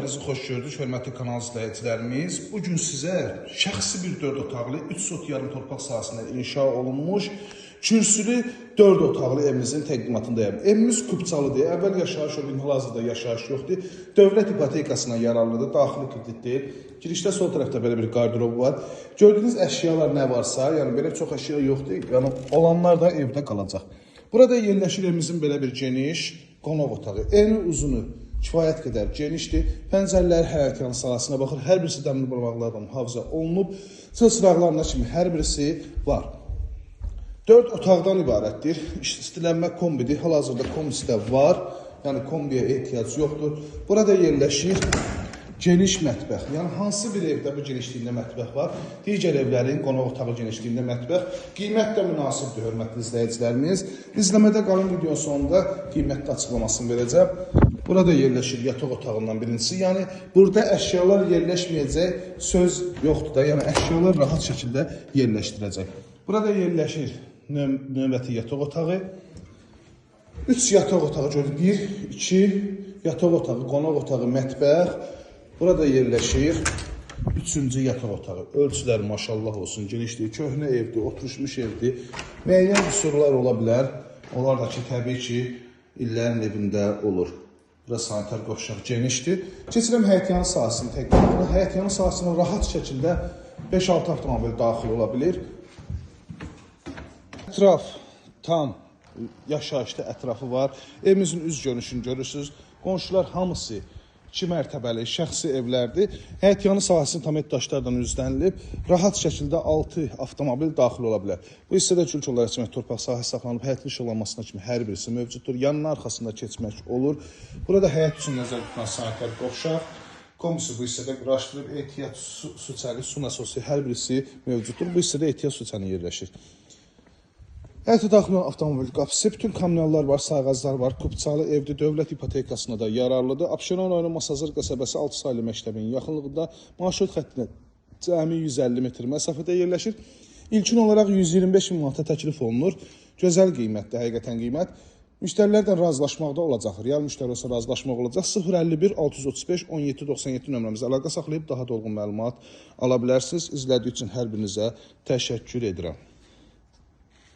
Sizi xoş gördük, hörmətli kanal izləyicilərimiz. Bugün sizə şəxsi bir 4 otaqlı 3 sot yarım torpaq sahəsində inşa olunmuş kürsülü 4 otaqlı evimizin təqdimatındayım. Evimiz Kupçalıdır. Əvvəl yaşayış oldu, hal-hazırda yaşayış yoxdur. Dövlət ipotekasına yararlıdır, daxili kredit deyil. Girişdə sol tərəfdə belə bir qardırob var. Gördüyünüz əşyalar nə varsa, yəni belə çox əşya yoxdur. Yəni olanlar da evdə qalacaq. Burada yerləşir evimizin belə bir geniş qonaq otağı. Eni uzunu kifayət qədər genişdir. Pəncərələr hərəkənin sahəsinə baxır. Hər birisi dəmir barmaqlarla mühafizə olunub. Çılçıraqlarına kimi hər birisi var. 4 otaqdan ibarətdir. İstilənmə kombidir. Hal-hazırda kombisi də var. Yəni kombiyə ehtiyac yoxdur. Burada yerləşir geniş mətbəx. Yəni hansı bir evdə bu genişliyində mətbəx var? Digər evlərin qonaq otağı genişliyində mətbəx. Qiymət də münasibdir, hörmətli izləyicilərimiz. İzləmədə qalın videonun sonunda qiymətli açıqlamasını verəcəm. Burada yerləşir yataq otağından birincisi. Yəni burada əşyalar yerləşməyəcək söz yoxdur da. Yəni əşyalar rahat şəkildə yerləşdirəcək. Burada yerləşir növbəti yataq otağı. 3 yataq otağı gördük. 1, 2 yataq otağı, qonaq otağı, mətbəx. Burada yerləşir 3-cü yataq otağı. Ölçülər maşallah olsun, genişdir, köhnə evdir, oturuşmuş evdir. Müəyyən qüsurlar ola bilər. Onlar da ki, təbii ki, illərin evində olur. Burası sanitar qovşaq genişdir. Keçirəm həyətyanı sahəsinin təqdimatına. Həyətyanı sahəsində rahat şəkildə 5-6 avtomobil daxil ola bilir. Ətraf tam yaşayışlı ətrafı var. Evimizin üz görünüşünü görürsünüz. Qonşular hamısı 2 mərtəbəli şəxsi evlərdir. Həyətyanı sahəsini tam daşlardan üzlənilib. Rahat şəkildə 6 avtomobil daxil ola bilər. Bu hissədə kült olaraq çimək torpaq sahəsi saxlanıb, həyətli işıqlanmasına kimi hər birisi mövcuddur. Yanının arxasında keçmək olur. Burada həyət üçün nəzərdə tutulan sanitar qovşaq. Komisi bu hissədə quraşdırıb, ehtiyat su çəli, su nasosu hər birisi mövcuddur. Bu hissədə ehtiyat su çəni yerləşir. Həyətə daxil olan avtomobil qapısı, bütün kommunallar var, sayğaclar var, Kupçalı evdir, dövlət ipotekasına da yararlıdır. Abşeron rayonu Masazır qəsəbəsi 6 saylı məktəbinin yaxınlığında marşrut xəttinə cəmi 150 metr məsafədə yerləşir. İlkin olaraq 125 min manata təklif olunur. Gözəl qiymətdir, həqiqətən qiymət. Müştərilərdən razılaşmaqda olacaq. Real müştəri olsa razılaşmaq olacaq. 051 635 1797 nömrəmizə əlaqə saxlayıb daha dolğun məlumat ala bilərsiniz. İzlədiyi üçün hər birinizə təşəkkür edirəm.